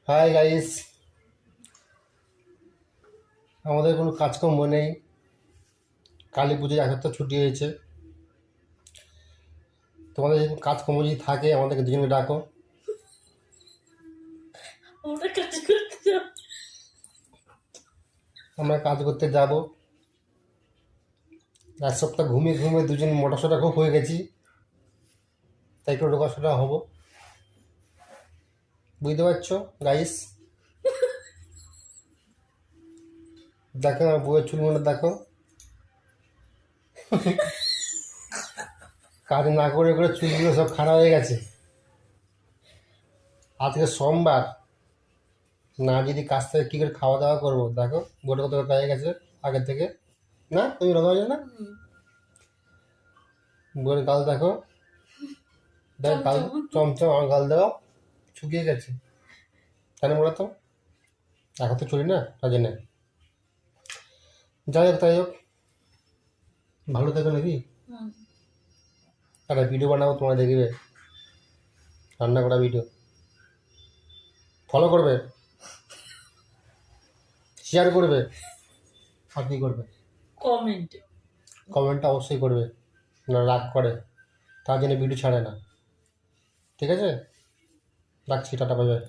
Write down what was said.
Hi guys, আমাদের কোনো কাজকর্ম নেই। কালী পুজোয় এক সপ্তাহ ছুটি হয়েছে। তোমাদের যদি কাজকর্ম যদি থাকে আমাদেরকে দুজনে ডাকো। আমরা কাজ করতে যাব। আমরা কাজ করতে যাব। এক সপ্তাহ ঘুমিয়ে ঘুমিয়ে দুজন মোটাসোটা খুব হয়ে গেছি, তাই একটু রোগাসোটা হবো। বুঝতে পারছো গাইস? দেখো আমার বউয়ের চুলগুলো দেখো, কাজ না করে করে চুলগুলো সব খারাপ হয়ে গেছে। আজকে সোমবার, না যদি কাজ থেকে কী করে খাওয়া দাওয়া করবো? দেখো গোটা কত হয়ে গেছে আগের থেকে। না তুমি রোগা হয়েছো না? বউয়ের গাল দেখো, দেখ গাল চমচম, আমার গাল দেওয়া শুকিয়ে গেছে। কেন বলো তো? এখন তো চলি না, তার জন্যে। যাই হোক তাই হোক, ভালো থেকো নাকি? একটা ভিডিও বানাবো, তোমরা দেখবে, রান্না করা ভিডিও। ফলো করবে, শেয়ার করবে, আর কী করবে? কমেন্ট কমেন্টটা অবশ্যই করবে, না রাগ করে, তার জন্য ভিডিও ছাড়ে না। ঠিক আছে, রাখছি, টাটা, বাই বাই।